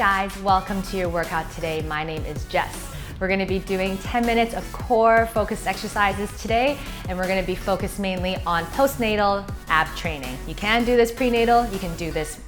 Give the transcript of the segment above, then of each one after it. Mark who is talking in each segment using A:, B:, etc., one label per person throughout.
A: guys, welcome to your workout today. My name is Jess. We're gonna be doing 10 minutes of core focused exercises today, and we're gonna be focused mainly on postnatal ab training. You can do this prenatal, you can do this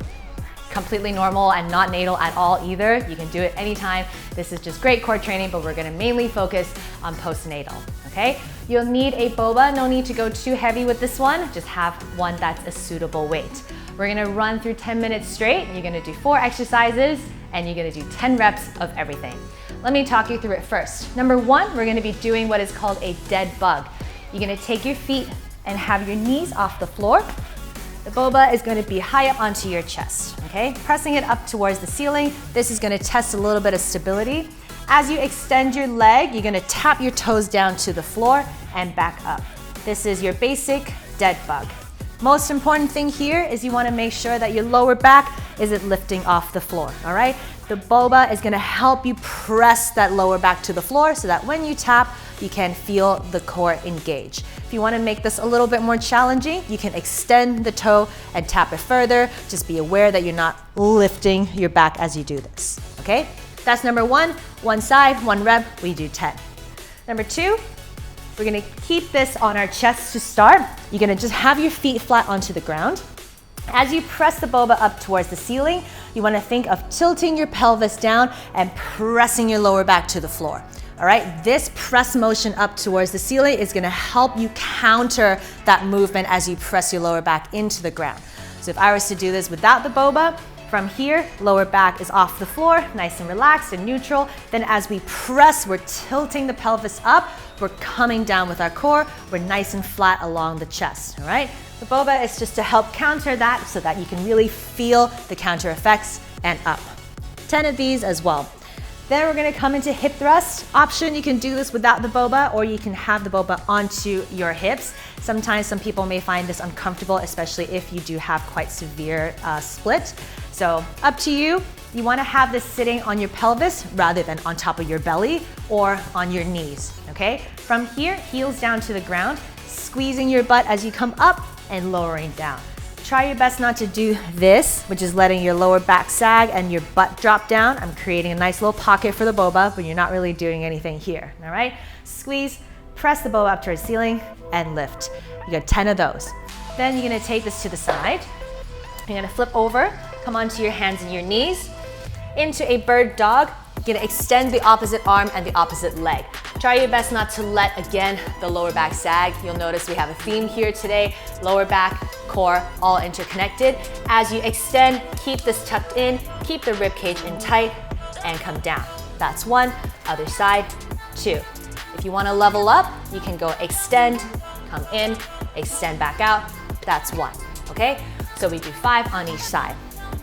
A: completely normal and not natal at all either. You can do it anytime. This is just great core training, but we're gonna mainly focus on postnatal, okay? You'll need a boba, no need to go too heavy with this one, just have one that's a suitable weight. We're gonna run through 10 minutes straight. You're gonna do 4 exercises and you're gonna do 10 reps of everything. Let me talk you through it first. Number 1, we're gonna be doing what is called a dead bug. You're gonna take your feet and have your knees off the floor. The boba is gonna be high up onto your chest, okay? Pressing it up towards the ceiling. This is gonna test a little bit of stability. As you extend your leg, you're gonna tap your toes down to the floor and back up. This is your basic dead bug. Most important thing here is you wanna make sure that your lower back isn't lifting off the floor, all right? The boba is gonna help you press that lower back to the floor so that when you tap, you can feel the core engage. If you wanna make this a little bit more challenging, you can extend the toe and tap it further. Just be aware that you're not lifting your back as you do this, okay? That's number 1, one side, 1 rep, we do 10. Number 2, we're gonna keep this on our chest to start. You're gonna just have your feet flat onto the ground. As you press the boba up towards the ceiling, you wanna think of tilting your pelvis down and pressing your lower back to the floor. All right, this press motion up towards the ceiling is gonna help you counter that movement as you press your lower back into the ground. So if I was to do this without the boba, from here, lower back is off the floor, nice and relaxed and neutral. Then as we press, we're tilting the pelvis up, we're coming down with our core, we're nice and flat along the chest, all right? The boba is just to help counter that so that you can really feel the counter effects and up. 10 of these as well. Then we're gonna come into hip thrust. Option, you can do this without the boba or you can have the boba onto your hips. Sometimes some people may find this uncomfortable, especially if you do have quite severe split. So up to you. You wanna have this sitting on your pelvis rather than on top of your belly or on your knees, okay? From here, heels down to the ground, squeezing your butt as you come up and lowering down. Try your best not to do this, which is letting your lower back sag and your butt drop down. I'm creating a nice little pocket for the boba, but you're not really doing anything here, all right? Squeeze, press the boba up towards the ceiling and lift. You got 10 of those. Then you're gonna take this to the side. You're gonna flip over, come onto your hands and your knees. Into a bird dog, you're gonna extend the opposite arm and the opposite leg. Try your best not to let, again, the lower back sag. You'll notice we have a theme here today. Lower back, core, all interconnected. As you extend, keep this tucked in, keep the rib cage in tight, and come down. That's 1, other side, 2. If you wanna level up, you can go extend, come in, extend back out, that's 1, okay? So we do 5 on each side.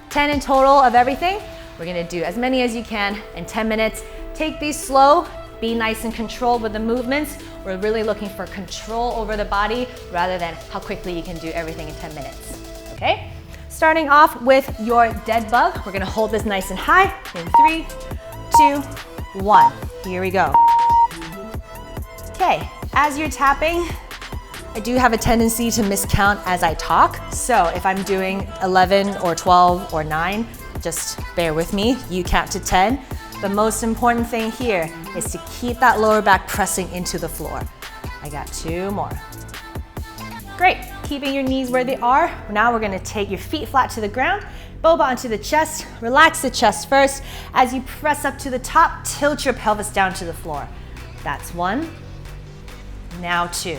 A: 10 in total of everything. We're gonna do as many as you can in 10 minutes. Take these slow, be nice and controlled with the movements. We're really looking for control over the body rather than how quickly you can do everything in 10 minutes, okay? Starting off with your dead bug, we're gonna hold this nice and high in 3, 2, 1. Here we go. Okay, as you're tapping, I do have a tendency to miscount as I talk. So if I'm doing 11 or 12 or 9, just bear with me. You count to 10. The most important thing here is to keep that lower back pressing into the floor. I got 2 more. Great, keeping your knees where they are. Now we're gonna take your feet flat to the ground, boba onto the chest, relax the chest first. As you press up to the top, tilt your pelvis down to the floor. That's 1, now 2.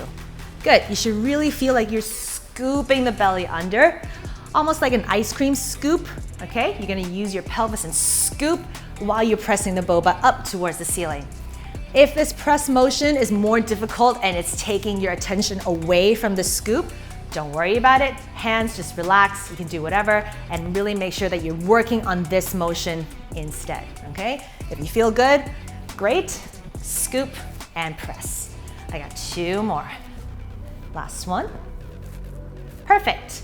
A: Good, you should really feel like you're scooping the belly under, almost like an ice cream scoop, okay? You're gonna use your pelvis and scoop while you're pressing the boba up towards the ceiling. If this press motion is more difficult and it's taking your attention away from the scoop, don't worry about it. Hands, just relax, you can do whatever, and really make sure that you're working on this motion instead, okay? If you feel good, great, scoop and press. I got 2 more. Last one. Perfect.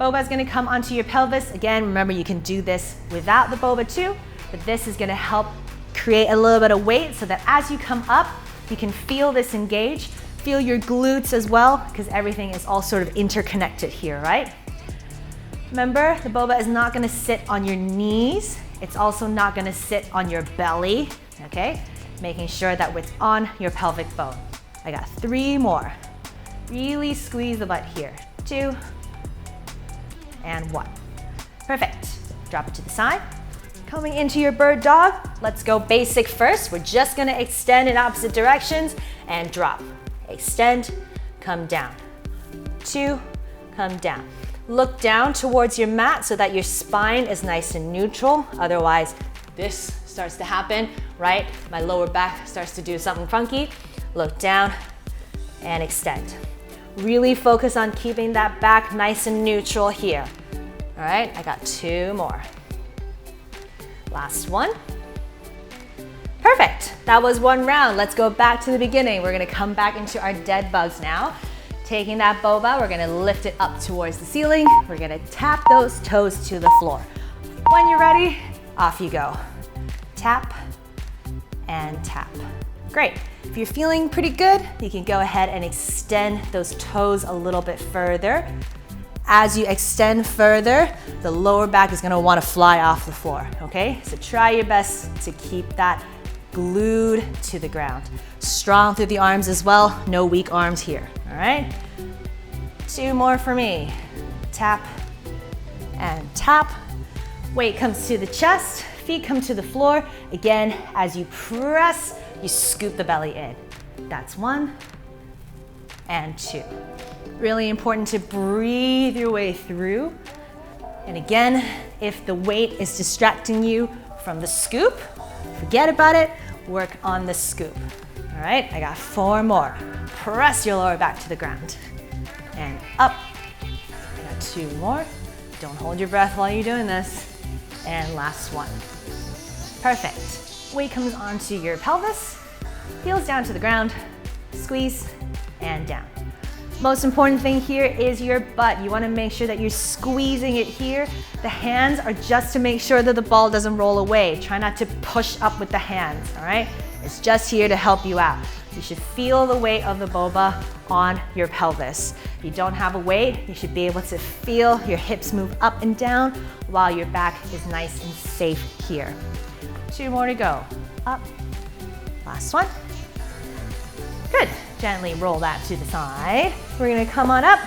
A: Boba is gonna come onto your pelvis. Again, remember you can do this without the boba too, but this is gonna help create a little bit of weight so that as you come up, you can feel this engage. Feel your glutes as well, because everything is all sort of interconnected here, right? Remember, the boba is not gonna sit on your knees. It's also not gonna sit on your belly, okay? Making sure that it's on your pelvic bone. I got 3 more. Really squeeze the butt here. 2 and 1. Perfect. Drop it to the side. Coming into your bird dog, let's go basic first. We're just gonna extend in opposite directions and drop. Extend, come down. 2, come down. Look down towards your mat so that your spine is nice and neutral. Otherwise, this starts to happen, right? My lower back starts to do something funky. Look down and extend. Really focus on keeping that back nice and neutral here. All right, I got 2 more. Last one. Perfect. That was 1 round. Let's go back to the beginning. We're gonna come back into our dead bugs now. Taking that boba, we're gonna lift it up towards the ceiling. We're gonna tap those toes to the floor. When you're ready, off you go. Tap and tap. Great. If you're feeling pretty good, you can go ahead and extend those toes a little bit further. As you extend further, the lower back is gonna wanna fly off the floor, okay? So try your best to keep that glued to the ground. Strong through the arms as well, no weak arms here, all right? 2 more for me. Tap and tap. Weight comes to the chest, feet come to the floor. Again, as you press, you scoop the belly in. That's 1 and 2. Really important to breathe your way through. And again, if the weight is distracting you from the scoop, forget about it, work on the scoop. All right, I got 4 more. Press your lower back to the ground. And up, I got 2 more. Don't hold your breath while you're doing this. And last one. Perfect. Weight comes onto your pelvis, heels down to the ground, squeeze, and down. Most important thing here is your butt. You wanna make sure that you're squeezing it here. The hands are just to make sure that the ball doesn't roll away. Try not to push up with the hands, all right? It's just here to help you out. You should feel the weight of the boba on your pelvis. If you don't have a weight, you should be able to feel your hips move up and down while your back is nice and safe here. 2 more to go. Up, last one. Good. Gently roll that to the side. We're gonna come on up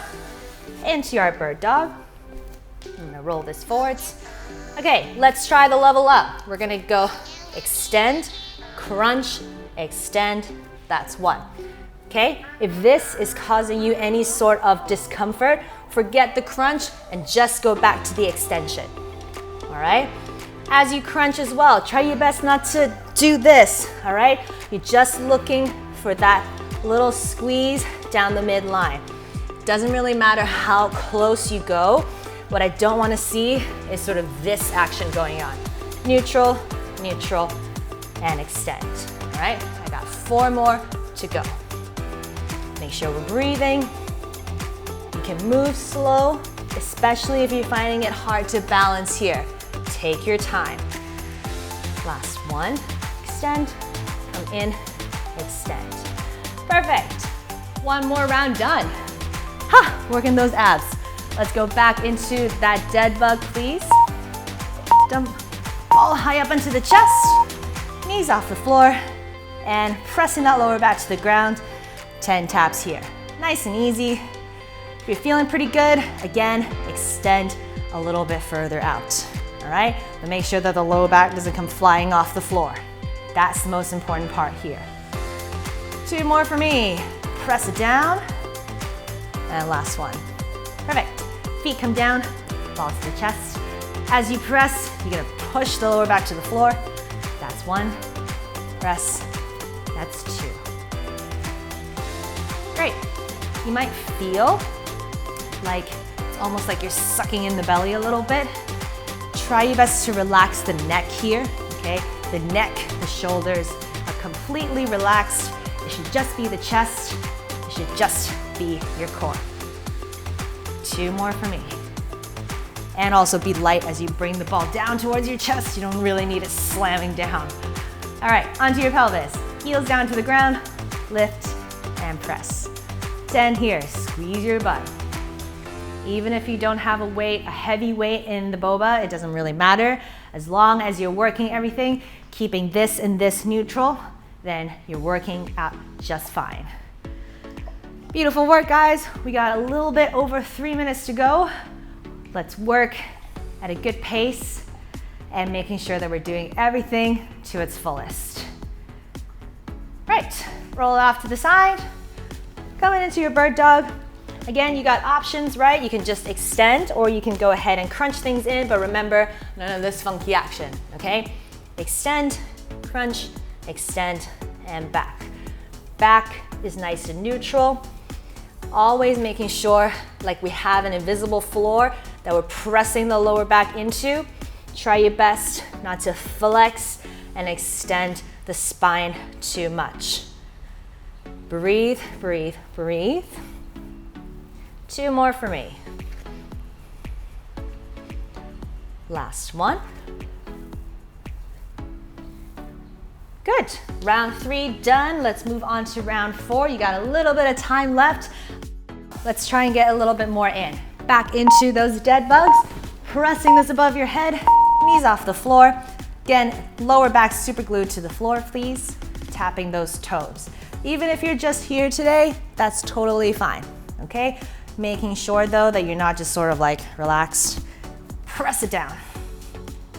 A: into our bird dog. I'm gonna roll this forwards. Okay, let's try the level up. We're gonna go extend, crunch, extend. That's 1. Okay, if this is causing you any sort of discomfort, forget the crunch and just go back to the extension. All right? As you crunch as well, try your best not to do this, all right? You're just looking for that little squeeze down the midline. Doesn't really matter how close you go. What I don't want to see is sort of this action going on. Neutral, neutral, and extend. All right, I got 4 more to go. Make sure we're breathing. You can move slow, especially if you're finding it hard to balance here. Take your time. Last one, extend, come in, extend. Perfect. 1 more round done. Ha, working those abs. Let's go back into that dead bug, please. Dump all high up into the chest, knees off the floor, and pressing that lower back to the ground. 10 taps here. Nice and easy. If you're feeling pretty good, again, extend a little bit further out. All right? But make sure that the lower back doesn't come flying off the floor. That's the most important part here. 2 more for me. Press it down. And last one. Perfect. Feet come down, balls to the chest. As you press, you're gonna push the lower back to the floor. That's 1. Press. That's 2. Great. You might feel like it's almost like you're sucking in the belly a little bit. Try your best to relax the neck here, okay? The neck, the shoulders are completely relaxed. It should just be the chest. It should just be your core. 2 more for me. And also be light as you bring the ball down towards your chest. You don't really need it slamming down. All right, onto your pelvis. Heels down to the ground, lift and press. 10 here, squeeze your butt. Even if you don't have a heavy weight in the Boba, it doesn't really matter. As long as you're working everything, keeping this and this neutral, then you're working out just fine. Beautiful work, guys. We got a little bit over 3 minutes to go. Let's work at a good pace and making sure that we're doing everything to its fullest. Right, roll it off to the side. Coming into your bird dog. Again, you got options, right? You can just extend or you can go ahead and crunch things in, but remember, none of this funky action, okay? Extend, crunch, extend, and back. Back is nice and neutral. Always making sure like we have an invisible floor that we're pressing the lower back into. Try your best not to flex and extend the spine too much. Breathe, breathe, breathe. 2 more for me. Last one. Good. Round 3 done. Let's move on to round 4. You got a little bit of time left. Let's try and get a little bit more in. Back into those dead bugs. Pressing this above your head. Knees off the floor. Again, lower back super glued to the floor, please. Tapping those toes. Even if you're just here today, that's totally fine, okay? Making sure though that you're not just sort of like relaxed. Press it down.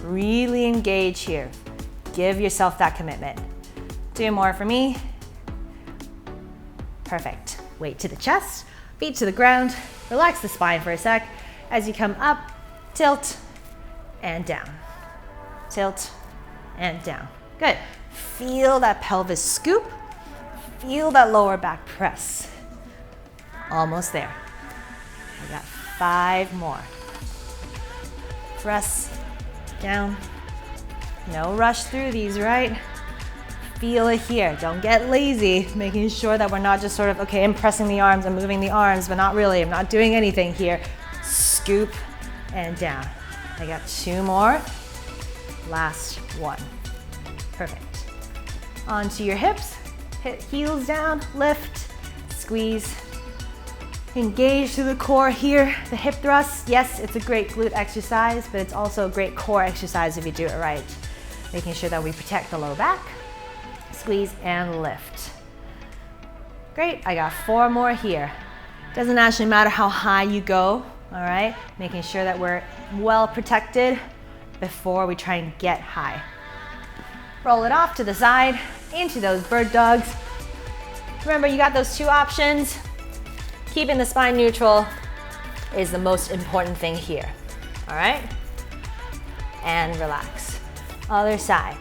A: Really engage here. Give yourself that commitment. 2 more for me. Perfect. Weight to the chest, feet to the ground. Relax the spine for a sec. As you come up, tilt and down. Tilt and down. Good. Feel that pelvis scoop. Feel that lower back press. Almost there. I got 5 more. Press down. No rush through these, right? Feel it here. Don't get lazy. Making sure that we're not just sort of, okay, I'm pressing the arms, I'm moving the arms, but not really. I'm not doing anything here. Scoop and down. I got 2 more. Last one. Perfect. Onto your hips. Hit heels down, lift, squeeze. Engage through the core here. The hip thrust, yes, it's a great glute exercise, but it's also a great core exercise if you do it right. Making sure that we protect the low back. Squeeze and lift. Great, I got 4 more here. Doesn't actually matter how high you go, all right? Making sure that we're well protected before we try and get high. Roll it off to the side, into those bird dogs. Remember, you got those 2 options. Keeping the spine neutral is the most important thing here, all right? And relax. Other side.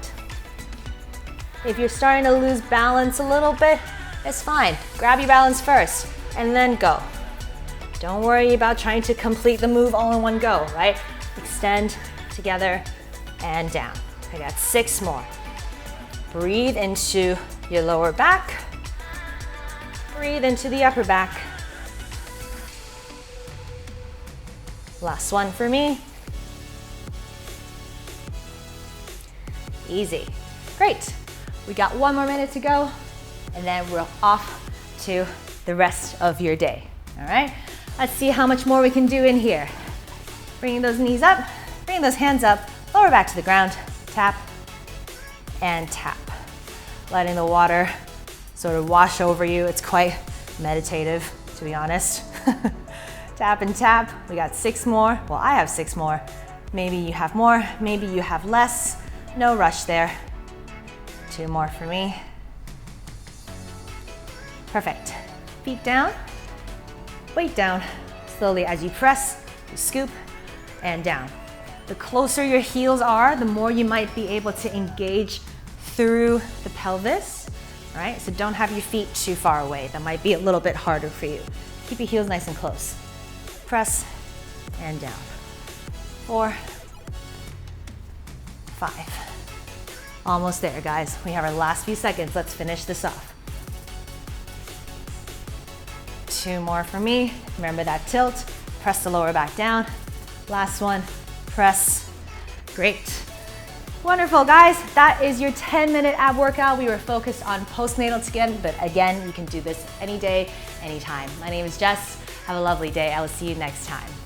A: If you're starting to lose balance a little bit, it's fine. Grab your balance first and then go. Don't worry about trying to complete the move all in one go, right? Extend together and down. I got 6 more. Breathe into your lower back. Breathe into the upper back. Last one for me. Easy. Great. We got 1 more minute to go, and then we're off to the rest of your day. All right? Let's see how much more we can do in here. Bringing those knees up, bringing those hands up, lower back to the ground, tap and tap. Letting the water sort of wash over you. It's quite meditative, to be honest. Tap and tap. We got 6 more. Well, I have 6 more. Maybe you have more, maybe you have less. No rush there. 2 more for me. Perfect. Feet down, weight down. Slowly as you press, you scoop and down. The closer your heels are, the more you might be able to engage through the pelvis, right? So don't have your feet too far away. That might be a little bit harder for you. Keep your heels nice and close. Press and down. 4, 5. Almost there, guys. We have our last few seconds. Let's finish this off. 2 more for me. Remember that tilt. Press the lower back down. Last one. Press. Great. Wonderful, guys. That is your 10-minute ab workout. We were focused on postnatal again, but again, you can do this any day, anytime. My name is Jess. Have a lovely day. I will see you next time.